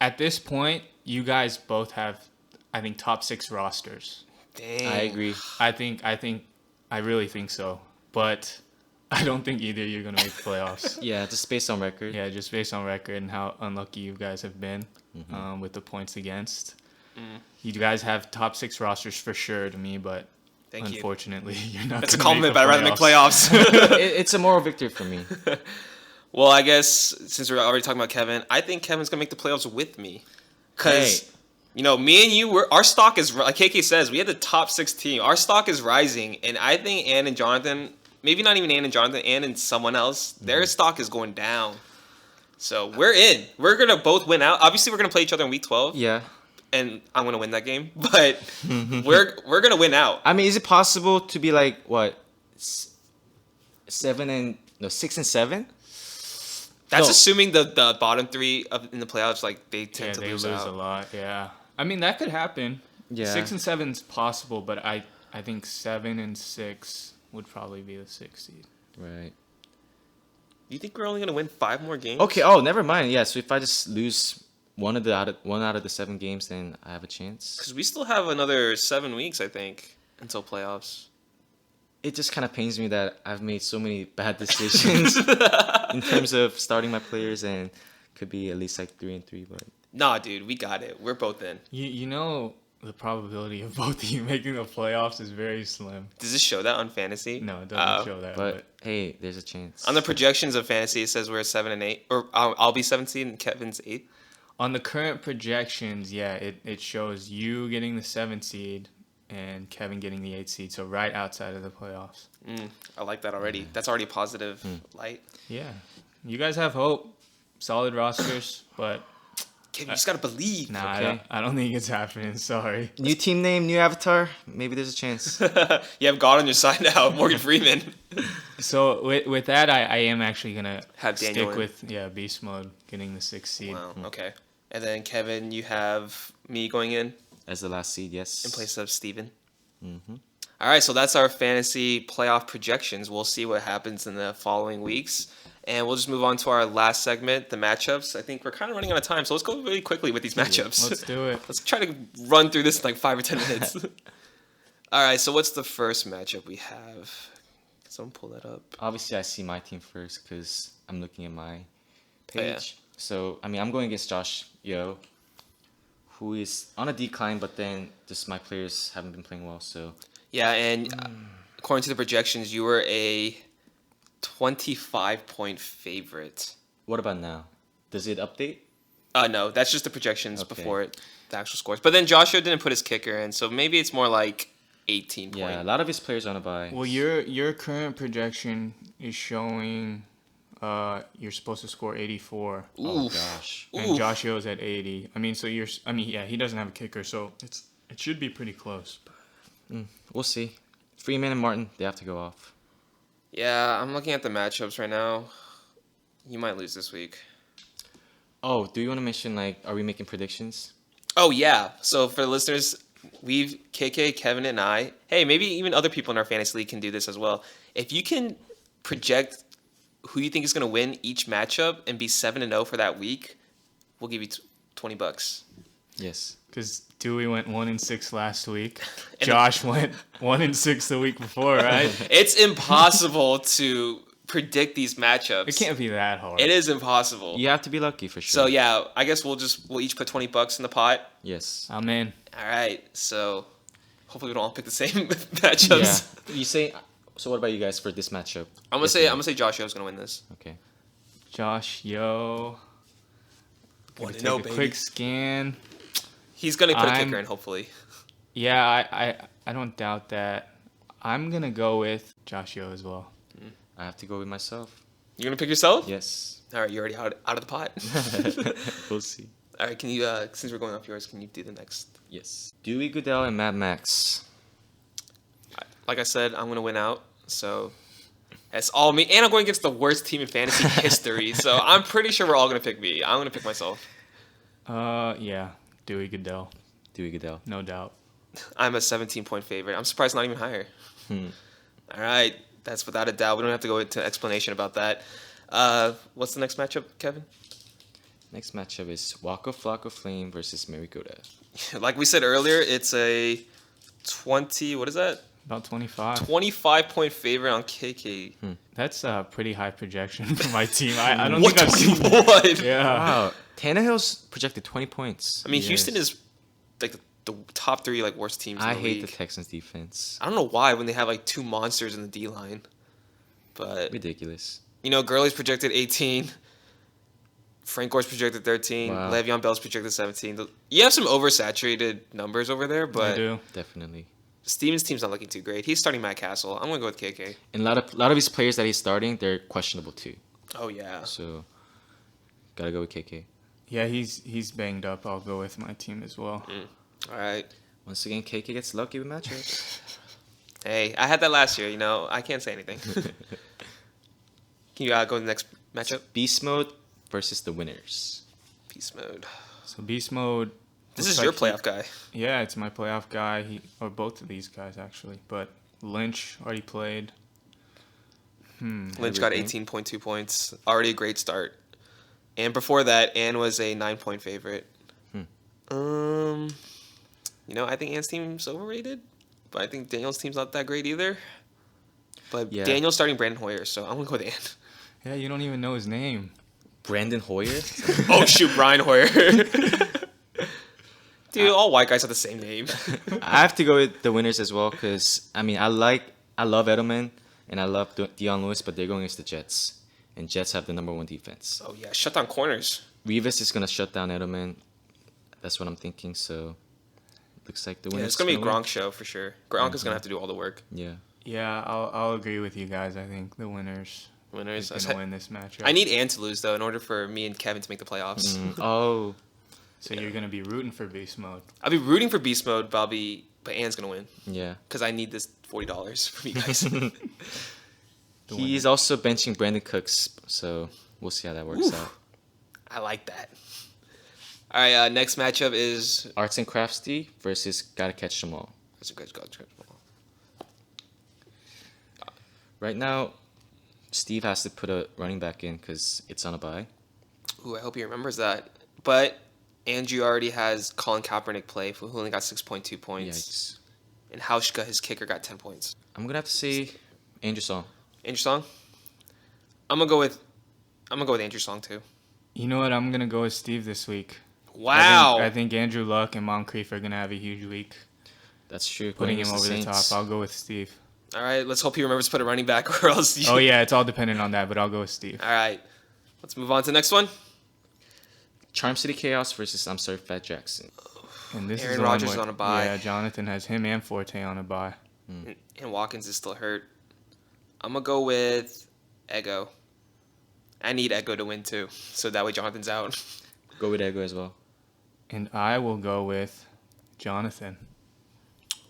at this point, you guys both have, I think, top 6 rosters. Dang. I agree. I really think so. But I don't think either of you are going to make the playoffs. Yeah, just based on record. Yeah, just based on record and how unlucky you guys have been with the points against. You guys have top 6 rosters for sure to me, but Thank you. unfortunately, you're not. That's a gonna make compliment, the but I'd rather make playoffs. playoffs. It's a moral victory for me. Well, I guess since we're already talking about Kevin, I think Kevin's gonna make the playoffs with me, because me and you, our stock is like KK says, we had the top 6 team. Our stock is rising, and I think Ann and Jonathan, maybe not even Ann and Jonathan, Ann and someone else, their stock is going down. So we're in. We're gonna both win out. Obviously, we're gonna play each other in week 12. Yeah. And I'm gonna win that game, but we're gonna win out. I mean, is it possible to be like what, 6 and 7? That's So- assuming the bottom 3 in the playoffs, like they tend to They lose lose out. a lot. Yeah, I mean that could happen. Yeah. 6 and 7's possible, but I think 7 and 6 would probably be the 6th seed. Right. You think we're only gonna win 5 more games? Okay. Oh, never mind. Yeah. So if I just lose one out of the 7 games, then I have a chance. Because we still have another 7 weeks, I think, until playoffs. It just kind of pains me that I've made so many bad decisions in terms of starting my players, and could be at least like 3-3. But Nah, dude, we got it. We're both in. You know, the probability of both of you making the playoffs is very slim. Does this show that on fantasy? No, it doesn't show that. But hey, there's a chance. On the projections of fantasy, it says we're 7 and 8, or I'll be 7 seed and Kevin's 8. On the current projections, yeah, it shows you getting the 7th seed and Kevin getting the 8th seed, so right outside of the playoffs. I like that already. That's already positive light. Yeah, you guys have hope, solid rosters, but Kevin, you just gotta believe. nah, Okay. I don't think it's happening. Sorry. New team name, new avatar. Maybe there's a chance. You have God on your side now, Morgan Freeman. So with that, I am actually gonna Have Daniel stick in. with beast mode getting the 6th seed. Wow. Okay. And then Kevin, you have me going in As the last seed, yes. in place of Steven. Mm-hmm. All right, so that's our fantasy playoff projections. We'll see what happens in the following weeks. And we'll just move on to our last segment, the matchups. I think we're kind of running out of time, so let's go really quickly with these matchups. Let's do it. Let's try to run through this in like 5 or 10 minutes. All right, so what's the first matchup we have? Someone pull that up. Obviously, I see my team first because I'm looking at my Oh, yeah. page. So, I mean, I'm going against Josh Yo, who is on a decline, but then just my players haven't been playing well. So, Yeah, and according to the projections, you were a 25-point favorite. what about now? Does it update? No, that's just the projections Okay. before the actual scores. But then Joshua didn't put his kicker in, so maybe it's more like 18 point. Yeah, a lot of his players are on a bye. Well, your current projection is showing you're supposed to score 84, Oh, Oof. gosh. and Oof. Josh Yo's at 80. I mean, yeah, he doesn't have a kicker, so it should be pretty close. We'll see. Freeman and Martin, they have to go off. Yeah, I'm looking at the matchups right now. You might lose this week. Oh, do you want to mention, like, are we making predictions? Oh, yeah. So for the listeners, we've KK, Kevin, and I. Hey, maybe even other people in our fantasy league can do this as well. If you can project who you think is going to win each matchup and be 7-0 for that week, we'll give you $20. Yes. Because Dewey went 1-6 last week. And Josh went 1-6 the week before, right? It's impossible to predict these matchups. It can't be that hard. It is impossible. You have to be lucky for sure. So yeah, I guess we'll each put $20 in the pot. Yes. I'm in. All right. So hopefully we don't all pick the same matchups. Yeah. You say. So what about you guys for this matchup? I'm Yes, gonna say Joshua's gonna win this. Okay. Josh Yo. Gonna 1-0, take a baby. quick scan. He's gonna put a I'm- kicker in, hopefully. Yeah, I don't doubt that. I'm gonna go with Josh Yo as well. I have to go with myself. You're gonna pick yourself? Yes. All right, you're already out of the pot. We'll see. All right, can you since we're going off yours, can you do the next? Yes. Dewey Goodell and Mad Max. Like I said, I'm gonna win out. So that's all me, and I'm going against the worst team in fantasy history. So I'm pretty sure we're all gonna pick me. I'm gonna pick myself. Yeah, Dewey Goodell, Dewey Goodell. no doubt. I'm a 17-point favorite. I'm surprised not even higher. Hmm. All right, that's without a doubt. We don't have to go into explanation about that. What's the next matchup, Kevin? Next matchup is Waka Flocka Flame versus Marigoda. Like we said earlier, it's a 20. What is that? About 25. 25-point favorite on KK. That's a pretty high projection for my team. I don't What, think I've seen that. 21? Yeah. Wow. Tannehill's projected 20 points. I mean, Yes. Houston is like the top 3 like worst teams in I the hate league. the Texans defense. I don't know why when they have like 2 monsters in the D line, but Ridiculous. you know, Gurley's projected 18. Frank Gore's projected 13. Wow. Le'Veon Bell's projected 17. You have some oversaturated numbers over there, I but do. Definitely. Steven's team's not looking too great. He's starting Matt Castle. I'm gonna go with KK. And a lot of his players that he's starting, they're questionable too. Oh yeah. So gotta go with KK. Yeah, he's banged up. I'll go with my team as well. All right. Once again, KK gets lucky with matchups. Hey, I had that last year. You know, I can't say anything. Can you go to the next matchup? Beast mode versus the winners. Peace mode. So beast mode. This looks is your like playoff guy. Yeah, it's my playoff guy. Or both of these guys actually. But Lynch already played. Lynch got Everything. 18.2 points. Already a great start. And before that, Ann was a 9-point favorite. You know, I think Ann's team's overrated, but I think Daniel's team's not that great either. But Yeah. Daniel's starting Brandon Hoyer, so I'm gonna go with Ann. Yeah, you don't even know his name. Brandon Hoyer. Oh shoot, Brian Hoyer. Dude, all white guys have the same name. I have to go with the winners as well because I mean I love Edelman and I love Deion Lewis, but they're going against the Jets, and Jets have the #1 defense. Oh yeah, shut down corners. Revis is gonna shut down Edelman. That's what I'm thinking. So looks like the Yeah, winners. it's gonna be a win. Gronk show for sure. Gronk is gonna have to do all the work. Yeah. Yeah, I'll agree with you guys. I think the winners Winners. is gonna win this matchup. I need Ann to lose though in order for me and Kevin to make the playoffs. Oh. So you're gonna be rooting for beast mode. I'll be rooting for Beast Mode, but Ann's gonna win Yeah. because I need this $40 from you guys. He's also benching Brandon Cooks, so we'll see how that works out. I like that. All right, next matchup is. Arts and Crafts D versus Gotta Catch Them All. Right now, Steve has to put a running back in because it's on a bye. Ooh, I hope he remembers that. But Andrew already has Colin Kaepernick play, who only got 6.2 points. Yikes. And Hauschka, his kicker, got 10 points. I'm going to have to say Andrew Song. Andrew Song? I'm gonna go with Andrew Song too. You know what? I'm gonna go with Steve this week. Wow. I think Andrew Luck and Moncrief are gonna have a huge week. That's true. Putting Going him against over the Saints. top. I'll go with Steve. All right, let's hope he remembers to put a running back, or else. Oh yeah, it's all dependent on that, but I'll go with Steve. All right, let's move on to the next one. Charm City Chaos versus Fat Jackson. And this Aaron is the one Rodgers where- on a bye. Yeah, Jonathan has him and Forte on a bye. And Watkins is still hurt. I'm gonna go with Ego. I need Ego to win too, so that way Jonathan's out. Go with Ego as well. And I will go with Jonathan.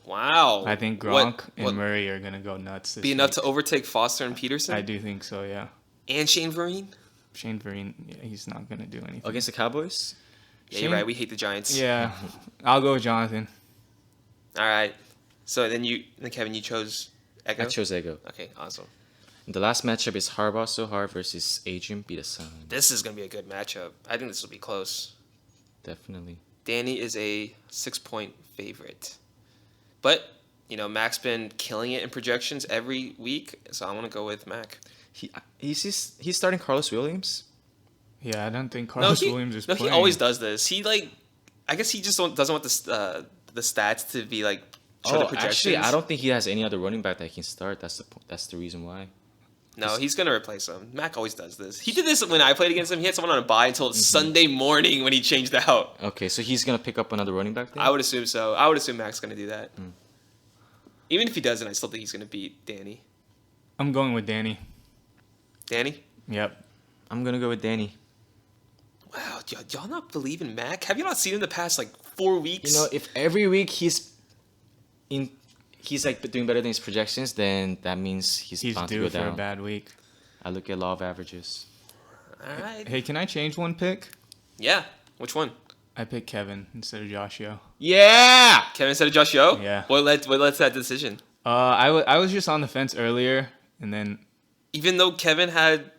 Wow. I think What- Gronk and what- Murray are gonna go nuts. This be enough week. to overtake Foster and Peterson. I do think so. Yeah. And Shane Vereen. Shane Vereen, yeah, he's not gonna do anything. Against the Cowboys? Yeah, you're Shane- right. We hate the Giants. Yeah, I'll go with Jonathan. All right. So then Kevin, you chose Ego. I chose Ego. Okay, awesome. And the last matchup is Harbaugh So Hard versus Adrian Peterson. This is gonna be a good matchup. I think this will be close. Definitely. Danny is a 6-point favorite, but Mac's been killing it in projections every week, so I want to go with Mac. He's starting Carlos Williams. Yeah, I don't think Carlos Williams is playing. He always does this. I guess he just doesn't want the stats to be like show the projections. Actually, I don't think he has any other running back that can start. That's the reason why. No, he's gonna replace him. Mac always does this. He did this when I played against him. He had someone on a bye until Sunday morning when he changed out. Okay, so he's gonna pick up another running back then? I would assume so. I would assume Mac's gonna do that. Even if he doesn't, I still think he's gonna beat Danny. I'm going with Danny. Danny? Yep. I'm gonna go with Danny. Wow, y'all not believe in Mac? Have you not seen him the past 4 weeks? If every week he's like doing better than his projections, then that means he's bound to due go for down. a bad week. I look at law of averages. All right. Hey, can I change one pick? Yeah. Which one? I picked Kevin instead of Josh Yo. Yeah. Kevin instead of Josh Yo? Yeah. What led to that decision? I was just on the fence earlier, and then Even though Kevin had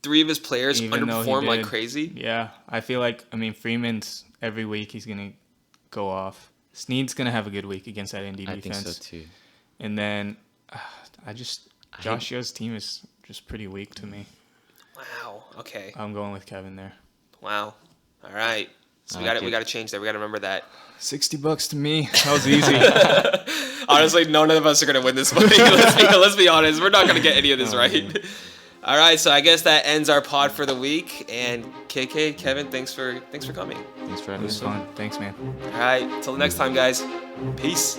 3 of his players Even though he underperform like did. crazy? yeah, I feel like Freeman's every week he's gonna go off. Snead's gonna have a good week against that Indy I think defense. so too. And then Josh Yo's team is just pretty weak to me. Wow. Okay. I'm going with Kevin there. Wow. All right. So we I like got it. to change that. We got to remember that. $60 to me. That was easy. Honestly, none of us are going to win this money. Let's be honest. We're not going to get any of this right. All right. So I guess that ends our pod for the week. And KK, Kevin, thanks for coming. Thanks for It having was us. fun. Thanks, man. All right. Till the next time, guys. Peace.